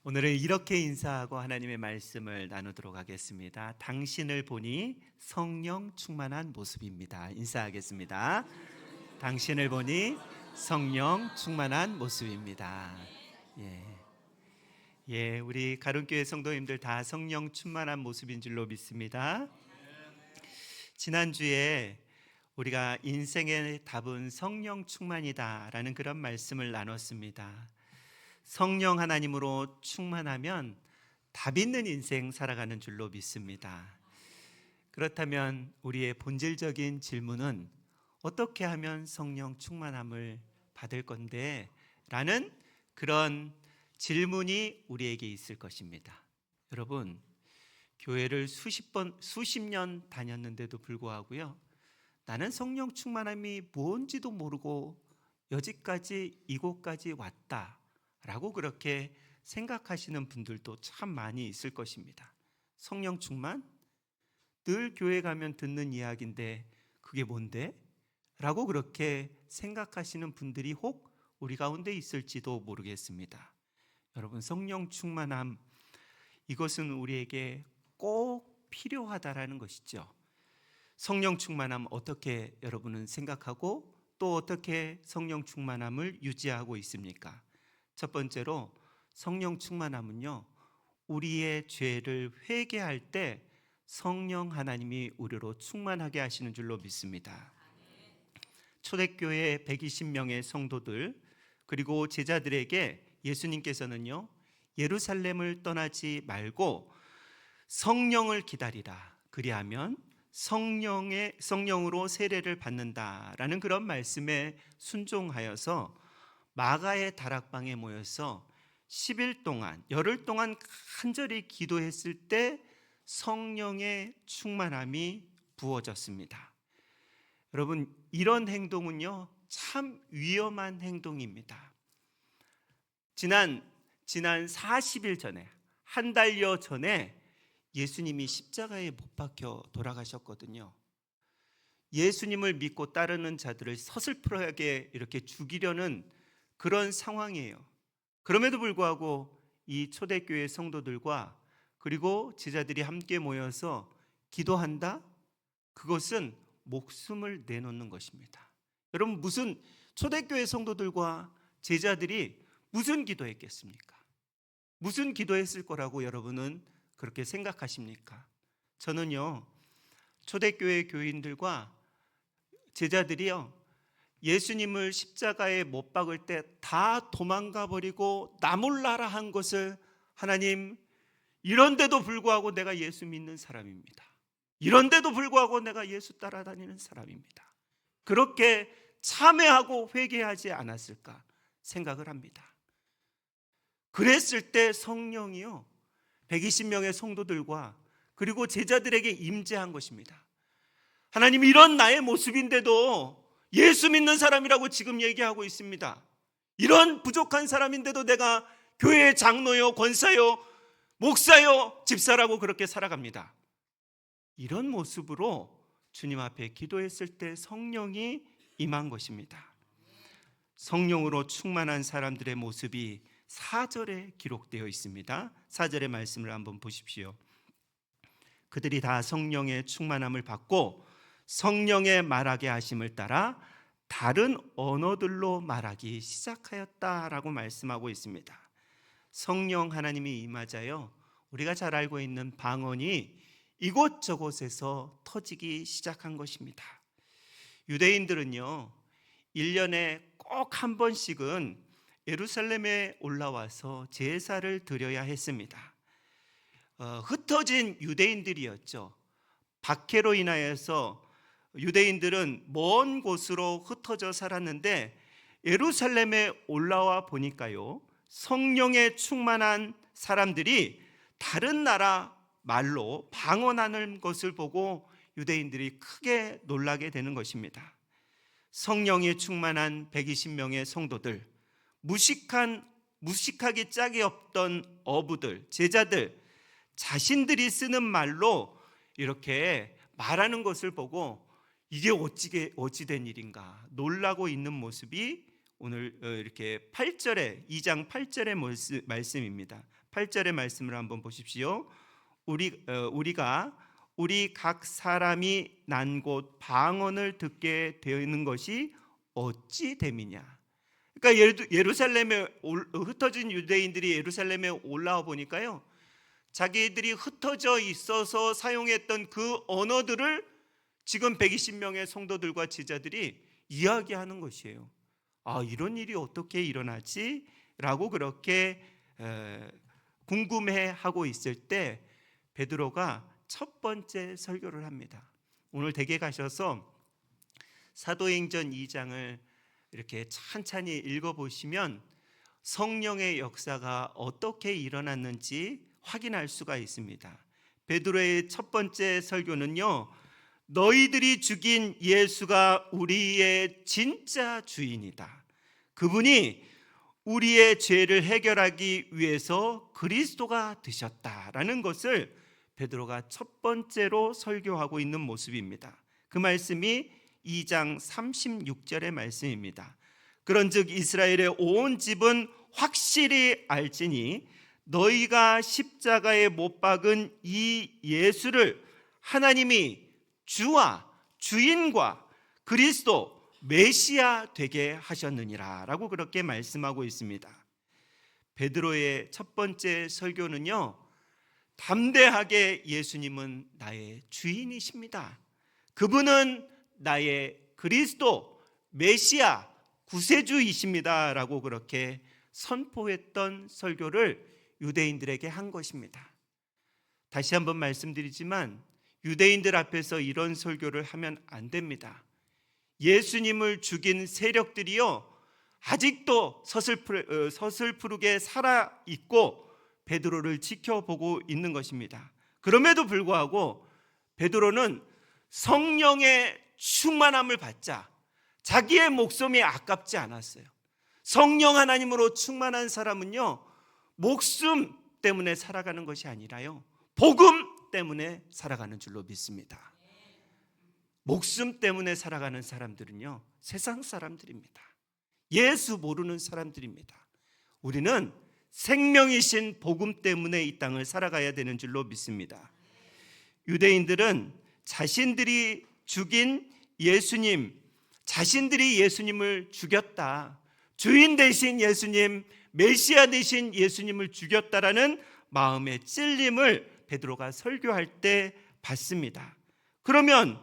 오늘은 이렇게 인사하고 하나님의 말씀을 나누도록 하겠습니다. 당신을 보니 성령 충만한 모습입니다. 인사하겠습니다. 당신을 보니 성령 충만한 모습입니다. 우리 가론교회 성도님들 다 성령 충만한 모습인 줄로 믿습니다. 지난주에 우리가 인생의 답은 성령 충만이다라는 그런 말씀을 나눴습니다. 성령 하나님으로 충만하면 답 있는 인생 살아가는 줄로 믿습니다. 그렇다면 우리의 본질적인 질문은 어떻게 하면 성령 충만함을 받을 건데? 라는 그런 질문이 우리에게 있을 것입니다. 여러분, 교회를 수십 년 다녔는데도 불구하고요, 나는 성령 충만함이 뭔지도 모르고 여기까지 이곳까지 왔다 라고 그렇게 생각하시는 분들도 참 많이 있을 것입니다. 성령 충만? 늘 교회 가면 듣는 이야기인데 그게 뭔데? 라고 그렇게 생각하시는 분들이 혹 우리 가운데 있을지도 모르겠습니다. 여러분, 성령 충만함, 이것은 우리에게 꼭 필요하다라는 것이죠. 성령 충만함 어떻게 여러분은 생각하고 또 어떻게 성령 충만함을 유지하고 있습니까? 첫 번째로 성령 충만함은요, 우리의 죄를 회개할 때 성령 하나님이 우리로 충만하게 하시는 줄로 믿습니다. 초대교회 120명의 성도들 그리고 제자들에게 예수님께서는요, 예루살렘을 떠나지 말고 성령을 기다리라, 그리하면 성령으로 세례를 받는다라는 그런 말씀에 순종하여서 마가의 다락방에 모여서 10일 동안, 열흘 동안 간절히 기도했을 때 성령의 충만함이 부어졌습니다. 여러분, 이런 행동은요, 참 위험한 행동입니다. 지난 40일 전에, 한 달여 전에 예수님이 십자가에 못 박혀 돌아가셨거든요. 예수님을 믿고 따르는 자들을 서슬프하게 이렇게 죽이려는 그런 상황이에요. 그럼에도 불구하고 이 초대교회 성도들과 그리고 제자들이 함께 모여서 기도한다? 그것은 목숨을 내놓는 것입니다. 여러분, 무슨 초대교회 성도들과 제자들이 무슨 기도했겠습니까? 무슨 기도했을 거라고 여러분은 그렇게 생각하십니까? 저는요, 초대교회 교인들과 제자들이요, 예수님을 십자가에 못 박을 때 다 도망가 버리고 나 몰라라 한 것을, 하나님, 이런데도 불구하고 내가 예수 믿는 사람입니다. 이런데도 불구하고 내가 예수 따라다니는 사람입니다. 그렇게 참회하고 회개하지 않았을까 생각을 합니다. 그랬을 때 성령이요, 120명의 성도들과 그리고 제자들에게 임재한 것입니다. 하나님, 이런 나의 모습인데도 예수 믿는 사람이라고 지금 얘기하고 있습니다. 이런 부족한 사람인데도 내가 교회의 장로요, 권사요, 목사요, 집사라고 그렇게 살아갑니다. 이런 모습으로 주님 앞에 기도했을 때 성령이 임한 것입니다. 성령으로 충만한 사람들의 모습이 4절에 기록되어 있습니다. 4절의 말씀을 한번 보십시오. 그들이 다 성령의 충만함을 받고 성령의 말하게 하심을 따라 다른 언어들로 말하기 시작하였다라고 말씀하고 있습니다. 성령 하나님이 임하자요, 우리가 잘 알고 있는 방언이 이곳저곳에서 터지기 시작한 것입니다. 유대인들은요, 1년에 꼭 한 번씩은 예루살렘에 올라와서 제사를 드려야 했습니다. 흩어진 유대인들이었죠. 박해로 인하여서 유대인들은 먼 곳으로 흩어져 살았는데 예루살렘에 올라와 보니까요, 성령에 충만한 사람들이 다른 나라 말로 방언하는 것을 보고 유대인들이 크게 놀라게 되는 것입니다. 성령에 충만한 120명의 성도들, 무식하기 짝이 없던 어부들, 제자들, 자신들이 쓰는 말로 이렇게 말하는 것을 보고 이게 어찌 된 일인가 놀라고 있는 모습이 오늘 이렇게 8절에 2장 8절의 말씀입니다. 8절의 말씀을 한번 보십시오. 우리가 우리 각 사람이 난 곳 방언을 듣게 되는 것이 어찌 됨이냐. 그러니까 예루살렘에 흩어진 유대인들이 예루살렘에 올라와 보니까요, 자기들이 흩어져 있어서 사용했던 그 언어들을 지금 120명의 성도들과 제자들이 이야기하는 것이에요. 아, 이런 일이 어떻게 일어나지? 라고 그렇게 궁금해하고 있을 때 베드로가 첫 번째 설교를 합니다. 오늘 댁에 가셔서 사도행전 2장을 이렇게 찬찬히 읽어보시면 성령의 역사가 어떻게 일어났는지 확인할 수가 있습니다. 베드로의 첫 번째 설교는요, 너희들이 죽인 예수가 우리의 진짜 주인이다. 그분이 우리의 죄를 해결하기 위해서 그리스도가 되셨다라는 것을 베드로가 첫 번째로 설교하고 있는 모습입니다. 그 말씀이 2장 36절의 말씀입니다. 그런즉 이스라엘의 온 집은 확실히 알지니 너희가 십자가에 못 박은 이 예수를 하나님이 주와 주인과 그리스도 메시아 되게 하셨느니라 라고 그렇게 말씀하고 있습니다. 베드로의 첫 번째 설교는요, 담대하게 예수님은 나의 주인이십니다. 그분은 나의 그리스도 메시아 구세주이십니다 라고 그렇게 선포했던 설교를 유대인들에게 한 것입니다. 다시 한번 말씀드리지만 유대인들 앞에서 이런 설교를 하면 안 됩니다. 예수님을 죽인 세력들이요, 아직도 서슬프르게 살아있고 베드로를 지켜보고 있는 것입니다. 그럼에도 불구하고 베드로는 성령의 충만함을 받자 자기의 목숨이 아깝지 않았어요. 성령 하나님으로 충만한 사람은요, 목숨 때문에 살아가는 것이 아니라요, 복음 때문에 살아가는 줄로 믿습니다. 목숨 때문에 살아가는 사람들은요, 세상 사람들입니다. 예수 모르는 사람들입니다. 우리는 생명이신 복음 때문에 이 땅을 살아가야 되는 줄로 믿습니다. 유대인들은 자신들이 죽인 예수님, 자신들이 예수님을 죽였다, 주인 되신 예수님, 메시아 되신 예수님을 죽였다라는 마음의 찔림을 베드로가 설교할 때 받습니다. 그러면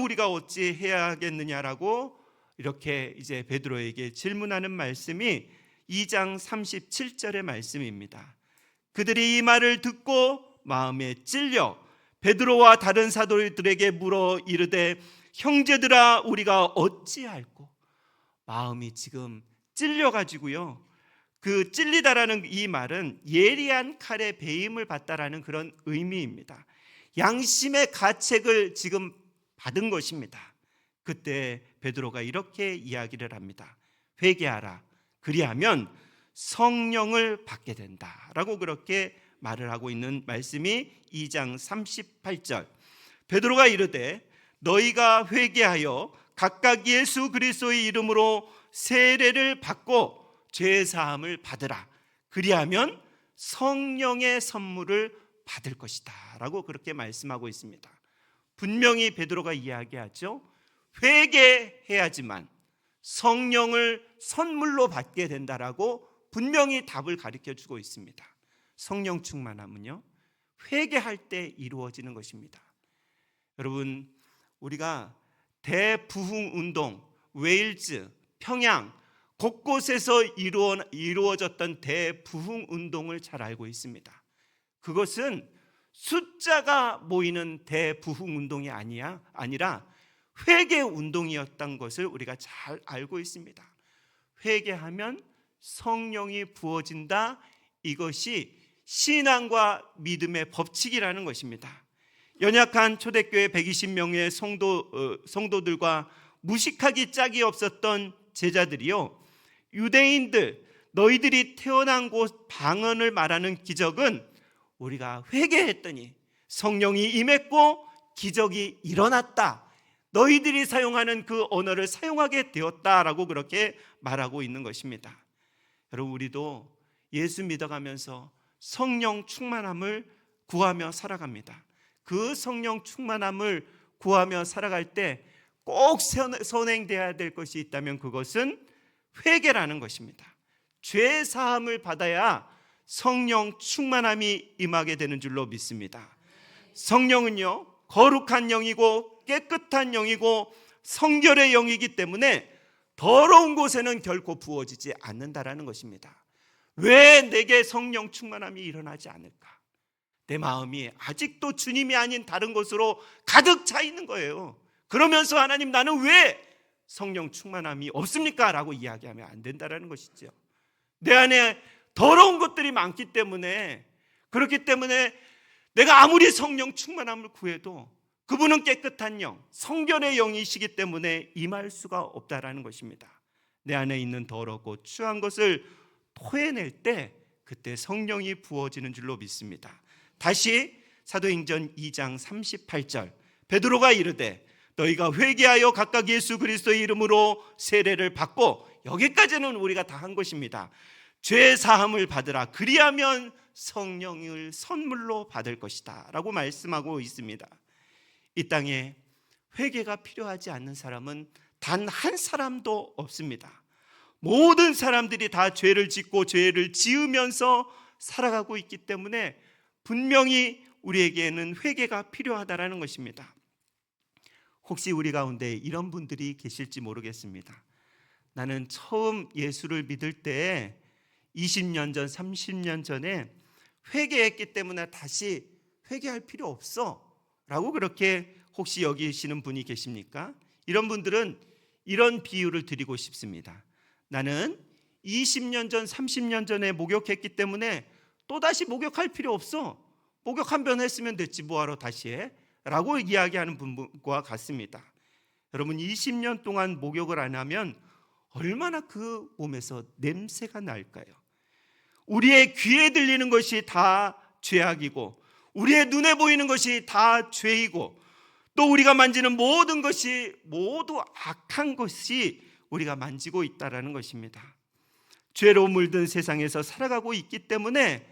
우리가 어찌 해야겠느냐라고 이렇게 이제 베드로에게 질문하는 말씀이 2장 37절의 말씀입니다. 그들이 이 말을 듣고 마음에 찔려 베드로와 다른 사도들에게 물어 이르되 형제들아 우리가 어찌할꼬. 마음이 지금 찔려가지고요, 그 찔리다라는 이 말은 예리한 칼에 베임을 받다라는 그런 의미입니다. 양심의 가책을 지금 받은 것입니다. 그때 베드로가 이렇게 이야기를 합니다. 회개하라. 그리하면 성령을 받게 된다라고 그렇게 말을 하고 있는 말씀이 2장 38절. 베드로가 이르되 너희가 회개하여 각각 예수 그리스도의 이름으로 세례를 받고 죄 사함을 받으라. 그리하면 성령의 선물을 받을 것이다 라고 그렇게 말씀하고 있습니다. 분명히 베드로가 이야기하죠. 회개해야지만 성령을 선물로 받게 된다라고 분명히 답을 가르쳐주고 있습니다. 성령 충만함은요, 회개할 때 이루어지는 것입니다. 여러분, 우리가 대부흥운동, 웨일즈, 평양 곳곳에서 이루어졌던 대부흥운동을 잘 알고 있습니다. 그것은 숫자가 모이는 대부흥운동이 아니라 회개운동이었던 것을 우리가 잘 알고 있습니다. 회개하면 성령이 부어진다, 이것이 신앙과 믿음의 법칙이라는 것입니다. 연약한 초대교회 120명의 성도들과 무식하기 짝이 없었던 제자들이요, 유대인들 너희들이 태어난 곳 방언을 말하는 기적은 우리가 회개했더니 성령이 임했고 기적이 일어났다, 너희들이 사용하는 그 언어를 사용하게 되었다라고 그렇게 말하고 있는 것입니다. 여러분, 우리도 예수 믿어가면서 성령 충만함을 구하며 살아갑니다. 그 성령 충만함을 구하며 살아갈 때 꼭 선행되어야 될 것이 있다면 그것은 회개라는 것입니다. 죄 사함을 받아야 성령 충만함이 임하게 되는 줄로 믿습니다. 성령은요, 거룩한 영이고 깨끗한 영이고 성결의 영이기 때문에 더러운 곳에는 결코 부어지지 않는다라는 것입니다. 왜 내게 성령 충만함이 일어나지 않을까? 내 마음이 아직도 주님이 아닌 다른 것으로 가득 차 있는 거예요. 그러면서 하나님, 나는 왜 성령 충만함이 없습니까? 라고 이야기하면 안 된다라는 것이죠. 내 안에 더러운 것들이 많기 때문에, 그렇기 때문에 내가 아무리 성령 충만함을 구해도 그분은 깨끗한 영, 성결의 영이시기 때문에 임할 수가 없다라는 것입니다. 내 안에 있는 더럽고 추한 것을 토해낼 때 그때 성령이 부어지는 줄로 믿습니다. 다시 사도행전 2장 38절, 베드로가 이르되 너희가 회개하여 각각 예수 그리스도의 이름으로 세례를 받고, 여기까지는 우리가 다 한 것입니다. 죄 사함을 받으라, 그리하면 성령을 선물로 받을 것이다 라고 말씀하고 있습니다. 이 땅에 회개가 필요하지 않는 사람은 단 한 사람도 없습니다. 모든 사람들이 다 죄를 짓고 죄를 지으면서 살아가고 있기 때문에 분명히 우리에게는 회개가 필요하다라는 것입니다. 혹시 우리 가운데 이런 분들이 계실지 모르겠습니다. 나는 처음 예수를 믿을 때 20년 전, 30년 전에 회개했기 때문에 다시 회개할 필요 없어 라고 그렇게 혹시 여기시는 분이 계십니까? 이런 분들은 이런 비유를 드리고 싶습니다. 나는 20년 전, 30년 전에 목욕했기 때문에 또다시 목욕할 필요 없어. 목욕 한 번 했으면 됐지 뭐하러 다시 해? 라고 이야기하는 분과 같습니다. 여러분, 20년 동안 목욕을 안 하면 얼마나 그 몸에서 냄새가 날까요? 우리의 귀에 들리는 것이 다 죄악이고, 우리의 눈에 보이는 것이 다 죄이고, 또 우리가 만지는 모든 것이 모두 악한 것이 우리가 만지고 있다라는 것입니다. 죄로 물든 세상에서 살아가고 있기 때문에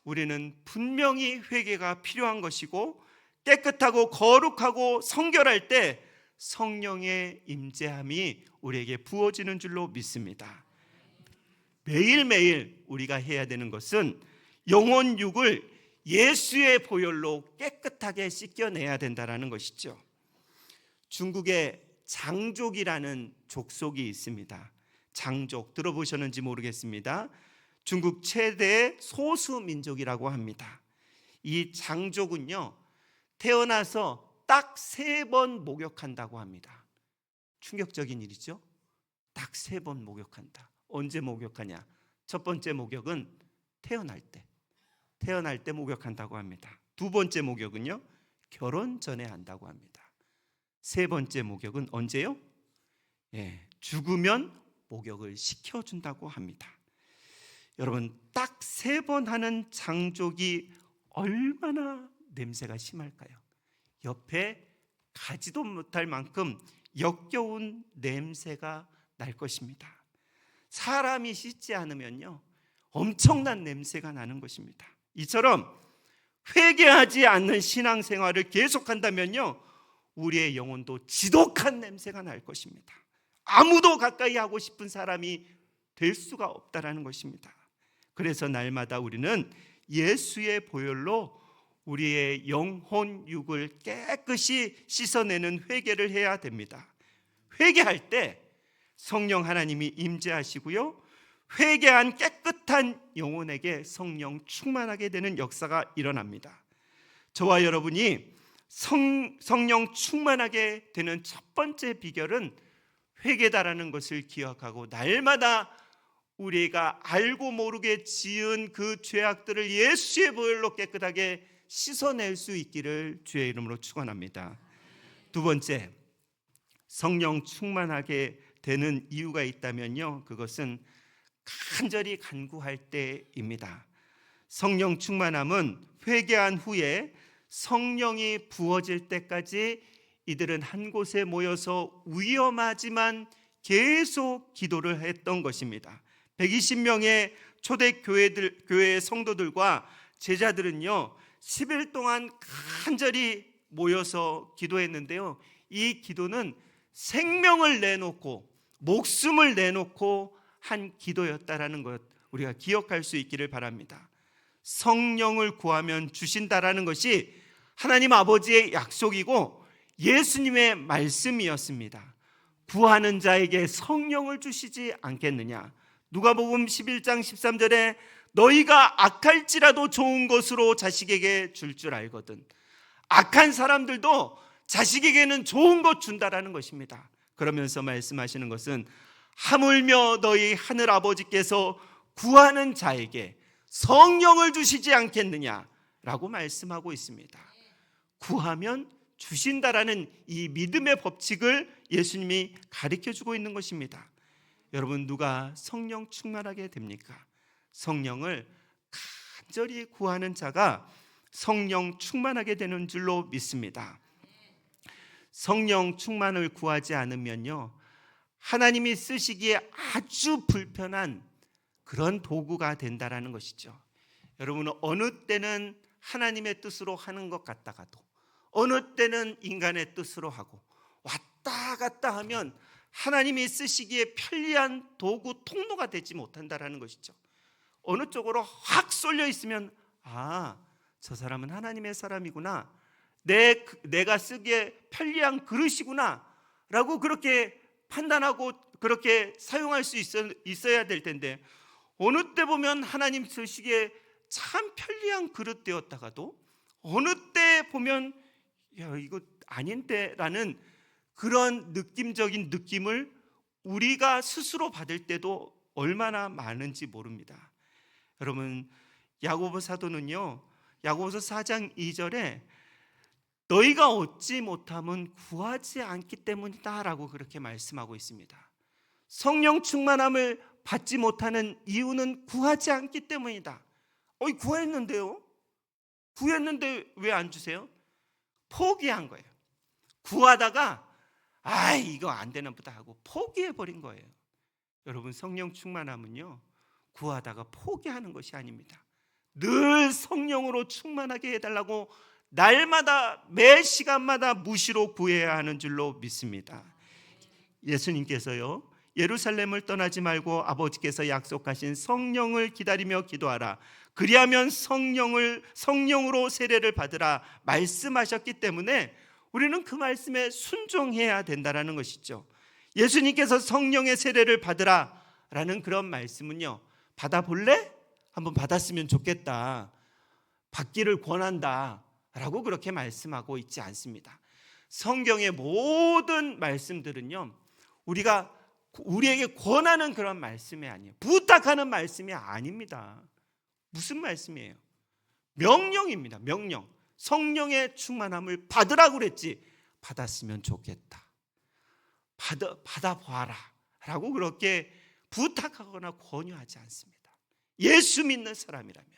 우리는 분명히 회개가 필요한 것이고, 깨끗하고 거룩하고 성결할 때 성령의 임재함이 우리에게 부어지는 줄로 믿습니다. 매일매일 우리가 해야 되는 것은 영혼 육을 예수의 보혈로 깨끗하게 씻겨내야 된다는 것이죠. 중국에 장족이라는 족속이 있습니다. 장족 들어보셨는지 모르겠습니다. 중국 최대 소수민족이라고 합니다. 이 장족은요, 태어나서 딱 3번 목욕한다고 합니다. 충격적인 일이죠. 딱 3번 목욕한다. 언제 목욕하냐? 첫 번째 목욕은 태어날 때 목욕한다고 합니다. 두 번째 목욕은요, 결혼 전에 한다고 합니다. 세 번째 목욕은 언제요? 죽으면 목욕을 시켜준다고 합니다. 여러분, 딱 3번 하는 장족이 얼마나 냄새가 심할까요? 옆에 가지도 못할 만큼 역겨운 냄새가 날 것입니다. 사람이 씻지 않으면요, 엄청난 냄새가 나는 것입니다. 이처럼 회개하지 않는 신앙생활을 계속한다면요, 우리의 영혼도 지독한 냄새가 날 것입니다. 아무도 가까이 하고 싶은 사람이 될 수가 없다라는 것입니다. 그래서 날마다 우리는 예수의 보혈로 우리의 영혼 육을 깨끗이 씻어내는 회개를 해야 됩니다. 회개할 때 성령 하나님이 임재하시고요, 회개한 깨끗한 영혼에게 성령 충만하게 되는 역사가 일어납니다. 저와 여러분이 성령 충만하게 되는 첫 번째 비결은 회개다라는 것을 기억하고, 날마다 우리가 알고 모르게 지은 그 죄악들을 예수의 보혈로 깨끗하게 씻어낼 수 있기를 주의 이름으로 축원합니다. 두 번째, 성령 충만하게 되는 이유가 있다면요, 그것은 간절히 간구할 때입니다. 성령 충만함은 회개한 후에 성령이 부어질 때까지 이들은 한 곳에 모여서 위험하지만 계속 기도를 했던 것입니다. 120명의 초대 교회의 성도들과 제자들은요 10일 동안 간절히 모여서 기도했는데요, 이 기도는 생명을 내놓고 목숨을 내놓고 한 기도였다라는 것 우리가 기억할 수 있기를 바랍니다. 성령을 구하면 주신다라는 것이 하나님 아버지의 약속이고 예수님의 말씀이었습니다. 구하는 자에게 성령을 주시지 않겠느냐. 누가복음 11장 13절에 너희가 악할지라도 좋은 것으로 자식에게 줄 줄 알거든. 악한 사람들도 자식에게는 좋은 것 준다라는 것입니다. 그러면서 말씀하시는 것은 하물며 너희 하늘 아버지께서 구하는 자에게 성령을 주시지 않겠느냐라고 말씀하고 있습니다. 구하면 주신다라는 이 믿음의 법칙을 예수님이 가르쳐주고 있는 것입니다. 여러분, 누가 성령 충만하게 됩니까? 성령을 간절히 구하는 자가 성령 충만하게 되는 줄로 믿습니다. 성령 충만을 구하지 않으면요 하나님이 쓰시기에 아주 불편한 그런 도구가 된다라는 것이죠. 여러분은 어느 때는 하나님의 뜻으로 하는 것 같다가도 어느 때는 인간의 뜻으로 하고 왔다 갔다 하면 하나님이 쓰시기에 편리한 도구 통로가 되지 못한다라는 것이죠. 어느 쪽으로 확 쏠려 있으면 저 사람은 하나님의 사람이구나, 내가 쓰기에 편리한 그릇이구나 라고 그렇게 판단하고 그렇게 사용할 수 있어야 될 텐데, 어느 때 보면 하나님 쓰시기에 참 편리한 그릇 되었다가도 어느 때 보면 이거 아닌데 라는 그런 느낌적인 느낌을 우리가 스스로 받을 때도 얼마나 많은지 모릅니다. 여러분, 야고보 사도는요 야고보서 4장 2절에 너희가 얻지 못함은 구하지 않기 때문이다 라고 그렇게 말씀하고 있습니다. 성령 충만함을 받지 못하는 이유는 구하지 않기 때문이다. 구했는데요? 구했는데 왜 안 주세요? 포기한 거예요. 구하다가 이거 안 되나 보다 하고 포기해버린 거예요. 여러분, 성령 충만함은요 구하다가 포기하는 것이 아닙니다. 늘 성령으로 충만하게 해달라고 날마다 매 시간마다 무시로 구해야 하는 줄로 믿습니다. 예수님께서요 예루살렘을 떠나지 말고 아버지께서 약속하신 성령을 기다리며 기도하라, 그리하면 성령으로 세례를 받으라 말씀하셨기 때문에 우리는 그 말씀에 순종해야 된다는 것이죠. 예수님께서 성령의 세례를 받으라 라는 그런 말씀은요, 받아볼래? 한번 받았으면 좋겠다, 받기를 권한다 라고 그렇게 말씀하고 있지 않습니다. 성경의 모든 말씀들은요 우리에게 권하는 그런 말씀이 아니에요. 부탁하는 말씀이 아닙니다. 무슨 말씀이에요? 명령입니다. 명령. 성령의 충만함을 받으라고 그랬지 받았으면 좋겠다, 받아봐라 라고 그렇게 부탁하거나 권유하지 않습니다. 예수 믿는 사람이라면,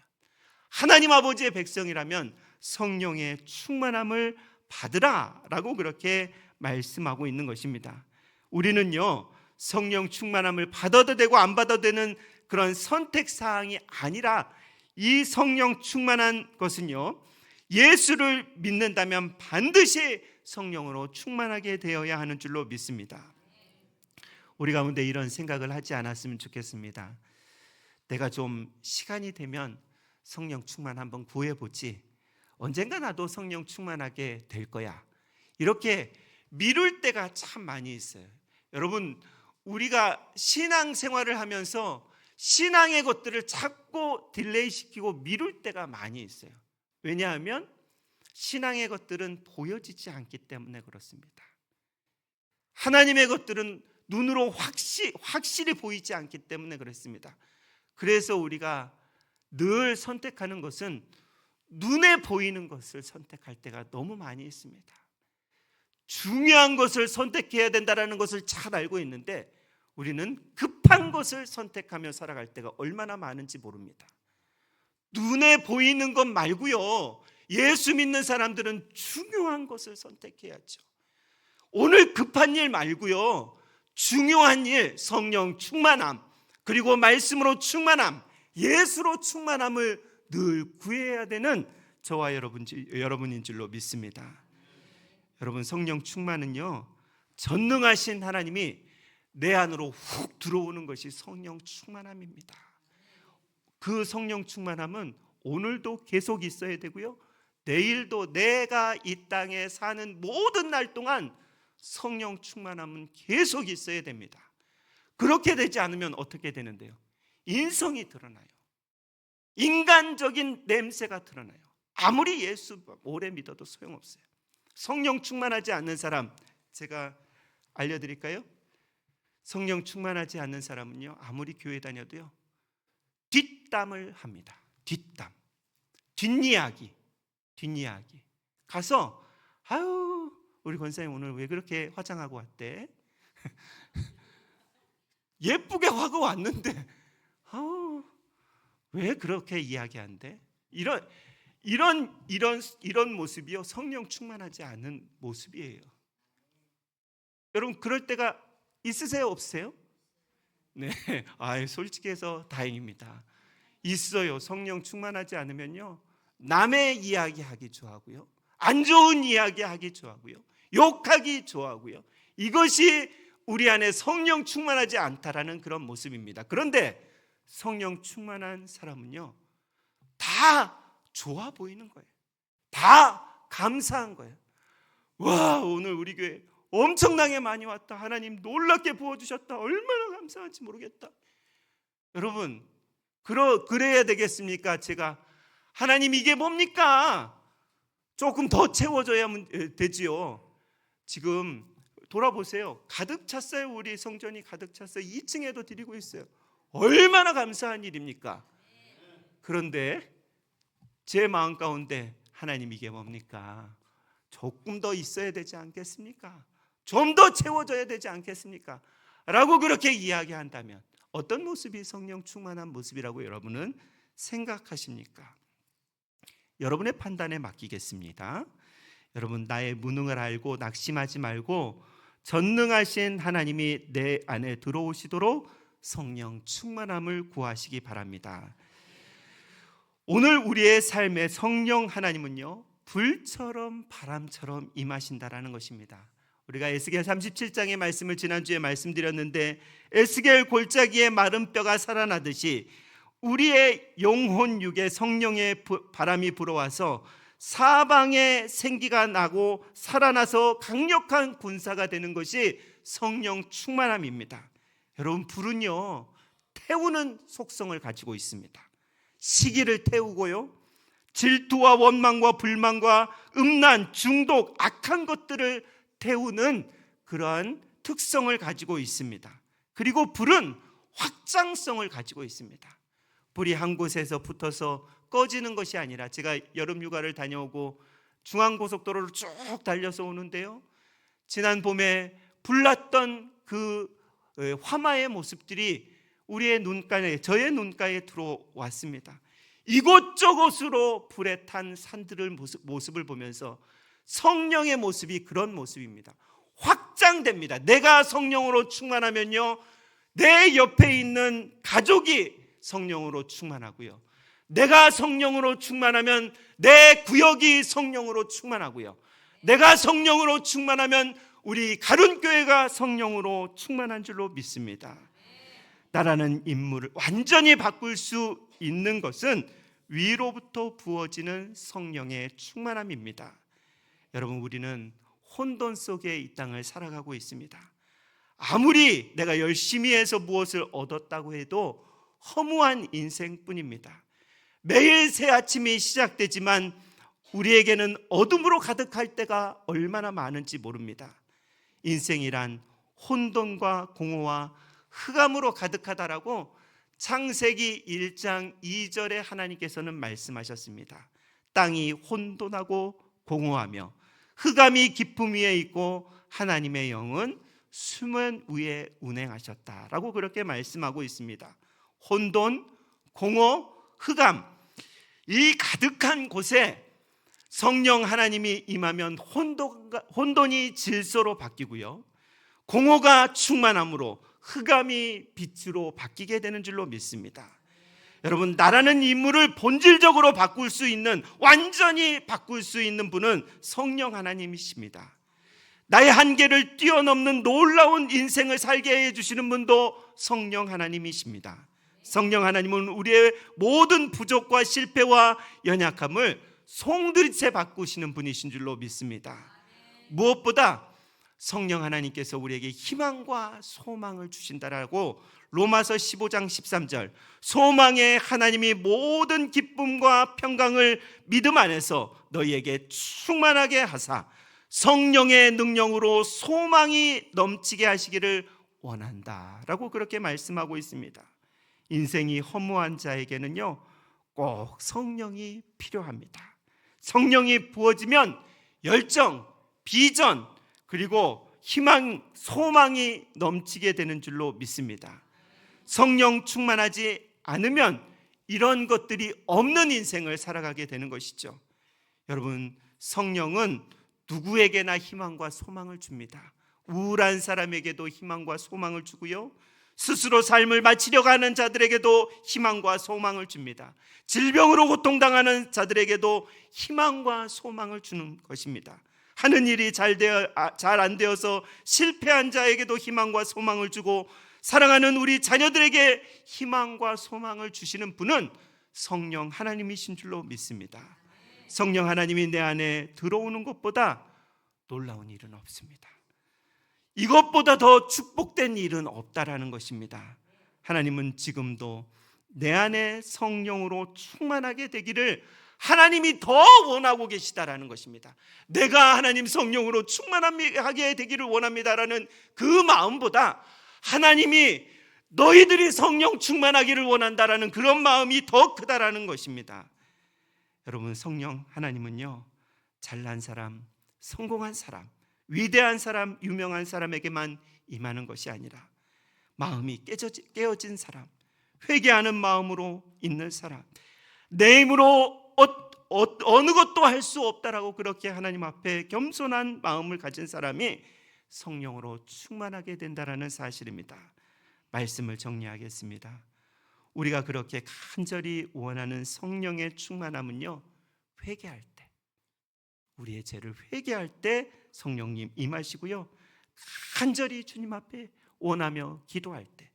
하나님 아버지의 백성이라면 성령의 충만함을 받으라 라고 그렇게 말씀하고 있는 것입니다. 우리는요 성령 충만함을 받아도 되고 안 받아도 되는 그런 선택사항이 아니라, 이 성령 충만한 것은요 예수를 믿는다면 반드시 성령으로 충만하게 되어야 하는 줄로 믿습니다. 우리 가운데 이런 생각을 하지 않았으면 좋겠습니다. 내가 좀 시간이 되면 성령 충만 한번 구해보지, 언젠가 나도 성령 충만하게 될 거야, 이렇게 미룰 때가 참 많이 있어요. 여러분, 우리가 신앙생활을 하면서 신앙의 것들을 자꾸 딜레이 시키고 미룰 때가 많이 있어요. 왜냐하면 신앙의 것들은 보여지지 않기 때문에 그렇습니다. 하나님의 것들은 눈으로 확실히 보이지 않기 때문에 그렇습니다. 그래서 우리가 늘 선택하는 것은 눈에 보이는 것을 선택할 때가 너무 많이 있습니다. 중요한 것을 선택해야 된다는 것을 잘 알고 있는데 우리는 급한 것을 선택하며 살아갈 때가 얼마나 많은지 모릅니다. 눈에 보이는 것 말고요, 예수 믿는 사람들은 중요한 것을 선택해야죠. 오늘 급한 일 말고요, 중요한 일, 성령 충만함, 그리고 말씀으로 충만함, 예수로 충만함을 늘 구해야 되는 저와 여러분인 줄로 믿습니다. 여러분, 성령 충만은요, 전능하신 하나님이 내 안으로 훅 들어오는 것이 성령 충만함입니다. 그 성령 충만함은 오늘도 계속 있어야 되고요, 내일도 내가 이 땅에 사는 모든 날 동안 성령 충만함은 계속 있어야 됩니다. 그렇게 되지 않으면 어떻게 되는데요? 인성이 드러나요. 인간적인 냄새가 드러나요. 아무리 예수 오래 믿어도 소용없어요. 성령 충만하지 않는 사람, 제가 알려드릴까요? 성령 충만하지 않는 사람은요, 아무리 교회 다녀도요, 뒷담을 합니다. 뒷이야기 가서, 아유, 우리 권사님 오늘 왜 그렇게 화장하고 왔대? 예쁘게 하고 왔는데 아우, 왜 그렇게 이야기한대? 이런 모습이요, 성령 충만하지 않은 모습이에요. 여러분, 그럴 때가 있으세요, 없으세요? 네, 솔직해서 다행입니다. 있어요. 성령 충만하지 않으면요, 남의 이야기하기 좋아하고요, 안 좋은 이야기하기 좋아하고요, 욕하기 좋아하고요, 이것이 우리 안에 성령 충만하지 않다라는 그런 모습입니다. 그런데 성령 충만한 사람은요, 다 좋아 보이는 거예요. 다 감사한 거예요. 와, 오늘 우리 교회 엄청나게 많이 왔다. 하나님 놀랍게 부어주셨다. 얼마나 감사한지 모르겠다. 여러분, 그래야 되겠습니까? 제가 하나님 이게 뭡니까? 조금 더 채워줘야 되지요. 지금 돌아보세요. 가득 찼어요. 우리 성전이 가득 찼어요. 2층에도 드리고 있어요. 얼마나 감사한 일입니까? 그런데 제 마음 가운데 하나님 이게 뭡니까? 조금 더 있어야 되지 않겠습니까? 좀 더 채워져야 되지 않겠습니까? 라고 그렇게 이야기한다면 어떤 모습이 성령 충만한 모습이라고 여러분은 생각하십니까? 여러분의 판단에 맡기겠습니다. 여러분, 나의 무능을 알고 낙심하지 말고 전능하신 하나님이 내 안에 들어오시도록 성령 충만함을 구하시기 바랍니다. 오늘 우리의 삶에 성령 하나님은요, 불처럼 바람처럼 임하신다라는 것입니다. 우리가 에스겔 37장의 말씀을 지난주에 말씀드렸는데, 에스겔 골짜기에 마른 뼈가 살아나듯이 우리의 영혼 육에 성령의 바람이 불어와서 사방에 생기가 나고 살아나서 강력한 군사가 되는 것이 성령 충만함입니다. 여러분, 불은요, 태우는 속성을 가지고 있습니다. 시기를 태우고요, 질투와 원망과 불만과 음란, 중독, 악한 것들을 태우는 그러한 특성을 가지고 있습니다. 그리고 불은 확장성을 가지고 있습니다. 불이 한 곳에서 붙어서 꺼지는 것이 아니라, 제가 여름 휴가를 다녀오고 중앙고속도로를 쭉 달려서 오는데요, 지난 봄에 불났던 그 화마의 모습들이 우리의 눈가에, 저의 눈가에 들어왔습니다. 이곳저곳으로 불에 탄 산들을 모습을 보면서 성령의 모습이 그런 모습입니다. 확장됩니다. 내가 성령으로 충만하면요, 내 옆에 있는 가족이 성령으로 충만하고요, 내가 성령으로 충만하면 내 구역이 성령으로 충만하고요, 내가 성령으로 충만하면 우리 가론교회가 성령으로 충만한 줄로 믿습니다. 나라는 인물을 완전히 바꿀 수 있는 것은 위로부터 부어지는 성령의 충만함입니다. 여러분, 우리는 혼돈 속에 이 땅을 살아가고 있습니다. 아무리 내가 열심히 해서 무엇을 얻었다고 해도 허무한 인생뿐입니다. 매일 새 아침이 시작되지만 우리에게는 어둠으로 가득할 때가 얼마나 많은지 모릅니다. 인생이란 혼돈과 공허와 흑암으로 가득하다라고 창세기 1장 2절에 하나님께서는 말씀하셨습니다. 땅이 혼돈하고 공허하며 흑암이 깊음 위에 있고 하나님의 영은 수면 위에 운행하셨다라고 그렇게 말씀하고 있습니다. 혼돈, 공허, 흑암, 이 가득한 곳에 성령 하나님이 임하면 혼돈이 질서로 바뀌고요, 공허가 충만함으로 흑암이 빛으로 바뀌게 되는 줄로 믿습니다. 여러분, 나라는 인물을 본질적으로 바꿀 수 있는, 완전히 바꿀 수 있는 분은 성령 하나님이십니다. 나의 한계를 뛰어넘는 놀라운 인생을 살게 해주시는 분도 성령 하나님이십니다. 성령 하나님은 우리의 모든 부족과 실패와 연약함을 송두리째 바꾸시는 분이신 줄로 믿습니다. 무엇보다 성령 하나님께서 우리에게 희망과 소망을 주신다라고 로마서 15장 13절, 소망의 하나님이 모든 기쁨과 평강을 믿음 안에서 너희에게 충만하게 하사 성령의 능력으로 소망이 넘치게 하시기를 원한다라고 그렇게 말씀하고 있습니다. 인생이 허무한 자에게는요, 꼭 성령이 필요합니다. 성령이 부어지면 열정, 비전, 그리고 희망, 소망이 넘치게 되는 줄로 믿습니다. 성령 충만하지 않으면 이런 것들이 없는 인생을 살아가게 되는 것이죠. 여러분, 성령은 누구에게나 희망과 소망을 줍니다. 우울한 사람에게도 희망과 소망을 주고요, 스스로 삶을 마치려고 하는 자들에게도 희망과 소망을 줍니다. 질병으로 고통당하는 자들에게도 희망과 소망을 주는 것입니다. 하는 일이 잘 안 되어서 실패한 자에게도 희망과 소망을 주고, 사랑하는 우리 자녀들에게 희망과 소망을 주시는 분은 성령 하나님이신 줄로 믿습니다. 성령 하나님이 내 안에 들어오는 것보다 놀라운 일은 없습니다. 이것보다 더 축복된 일은 없다라는 것입니다. 하나님은 지금도 내 안에 성령으로 충만하게 되기를 하나님이 더 원하고 계시다라는 것입니다. 내가 하나님 성령으로 충만하게 되기를 원합니다라는 그 마음보다 하나님이 너희들이 성령 충만하기를 원한다라는 그런 마음이 더 크다라는 것입니다. 여러분, 성령 하나님은요, 잘난 사람, 성공한 사람, 위대한 사람, 유명한 사람에게만 임하는 것이 아니라 마음이 깨어진 사람, 회개하는 마음으로 있는 사람, 내 힘으로 어느 것도 할 수 없다라고 그렇게 하나님 앞에 겸손한 마음을 가진 사람이 성령으로 충만하게 된다라는 사실입니다. 말씀을 정리하겠습니다. 우리가 그렇게 간절히 원하는 성령의 충만함은요, 회개할 때, 우리의 죄를 회개할 때 성령님 임하시고요, 간절히 주님 앞에 원하며 기도할 때,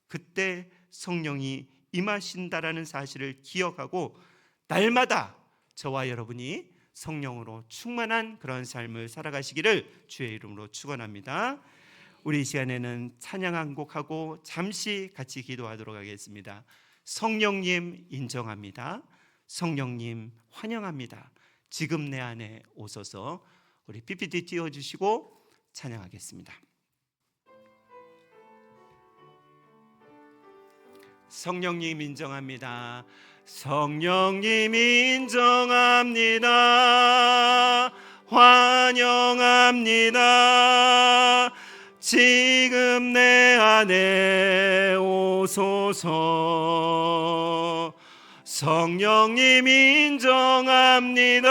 그때 성령이 임하신다라는 사실을 기억하고 날마다 저와 여러분이 성령으로 충만한 그런 삶을 살아가시기를 주의 이름으로 축원합니다. 우리 이 시간에는 찬양 한 곡하고 잠시 같이 기도하도록 하겠습니다. 성령님 인정합니다. 성령님 환영합니다. 지금 내 안에 오소서. 우리 PPT 띄워주시고 찬양하겠습니다. 성령님 인정합니다. 성령님 인정합니다. 환영합니다. 지금 내 안에 오소서. 성령님 인정합니다.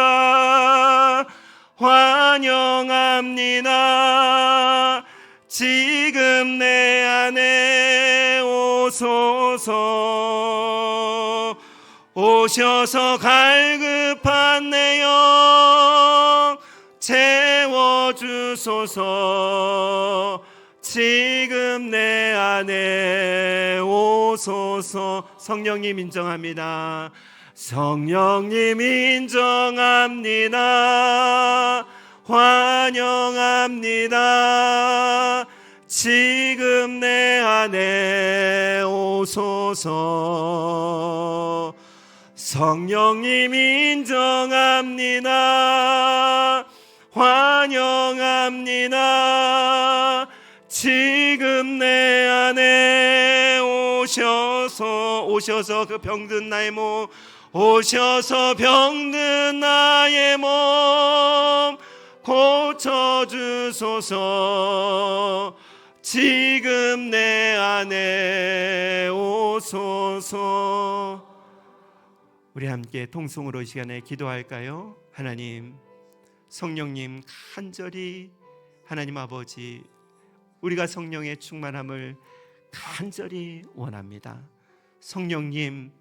환영합니다. 지금 내 안에 오소서. 오셔서 갈급한 내 영 채워주소서. 지금 내 안에 오소서. 성령님 인정합니다. 성령님 인정합니다. 환영합니다. 지금 내 안에 오소서. 성령님 인정합니다. 환영합니다. 지금 내 안에 오셔서 그 병든 나의 몸, 오셔서 병든 나의 몸 고쳐주소서. 지금 내 안에 오소서. 우리 함께 통성으로 이 시간에 기도할까요? 하나님, 성령님 간절히 하나님 아버지, 우리가 성령의 충만함을 간절히 원합니다. 성령님,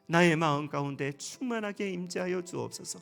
나의 마음 가운데 충만하게 임재하여 주옵소서.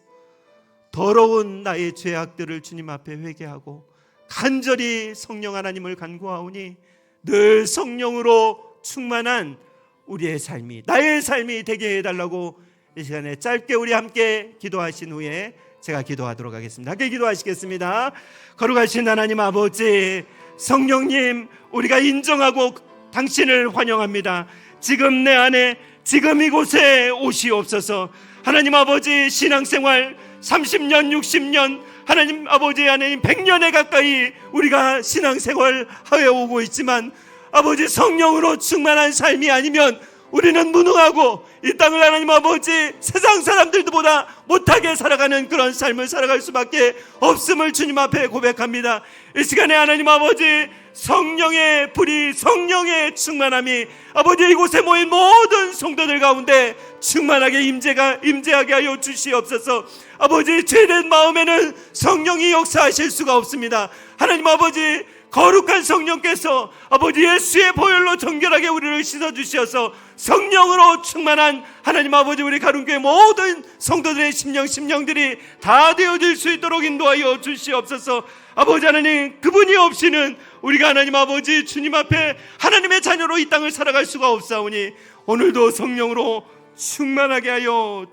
더러운 나의 죄악들을 주님 앞에 회개하고 간절히 성령 하나님을 간구하오니 늘 성령으로 충만한 우리의 삶이, 나의 삶이 되게 해달라고 이 시간에 짧게 우리 함께 기도하신 후에 제가 기도하도록 하겠습니다. 함께 기도하시겠습니다. 거룩하신 하나님 아버지, 성령님, 우리가 인정하고 당신을 환영합니다. 지금 내 안에, 지금 이곳에 오시옵소서. 하나님 아버지, 신앙생활 30년 60년 하나님 아버지 안에 100년에 가까이 우리가 신앙생활 하여 오고 있지만 아버지, 성령으로 충만한 삶이 아니면 우리는 무능하고 이 땅을 하나님 아버지 세상 사람들보다 못하게 살아가는 그런 삶을 살아갈 수밖에 없음을 주님 앞에 고백합니다. 이 시간에 하나님 아버지, 성령의 불이, 성령의 충만함이 아버지 이곳에 모인 모든 성도들 가운데 충만하게 임재하게 하여 주시옵소서. 아버지, 죄된 마음에는 성령이 역사하실 수가 없습니다. 하나님 아버지, 거룩한 성령께서 아버지 예수의 보혈로 정결하게 우리를 씻어주셔서 성령으로 충만한 하나님 아버지, 우리 가론교회 모든 성도들의 심령들이 다 되어질 수 있도록 인도하여 주시옵소서. 아버지 하나님, 그분이 없이는 우리가 하나님 아버지 주님 앞에 하나님의 자녀로 이 땅을 살아갈 수가 없사오니 오늘도 성령으로 충만하게 하여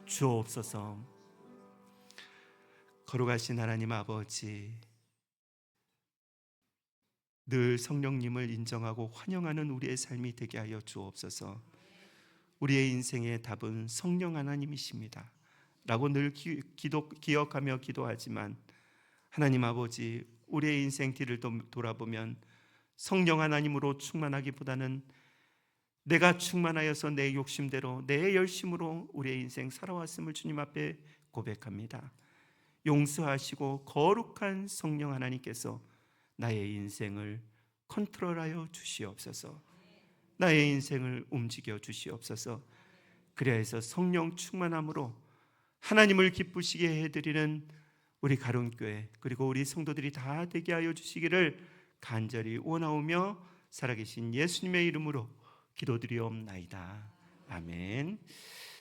주옵소서. 거룩하신 하나님 아버지, 늘 성령님을 인정하고 환영하는 우리의 삶이 되게 하여 주옵소서. 우리의 인생의 답은 성령 하나님이십니다 라고 늘 기억하며 기도하지만 하나님 아버지, 우리의 인생 뒤를 돌아보면 성령 하나님으로 충만하기보다는 내가 충만하여서 내 욕심대로 내 열심으로 우리의 인생 살아왔음을 주님 앞에 고백합니다. 용서하시고 거룩한 성령 하나님께서 나의 인생을 컨트롤하여 주시옵소서. 나의 인생을 움직여 주시옵소서. 그래야 해서 성령 충만함으로 하나님을 기쁘시게 해드리는 우리 가론교회 그리고 우리 성도들이 다 되게 하여 주시기를 간절히 원하오며 살아계신 예수님의 이름으로 기도드리옵나이다. 아멘.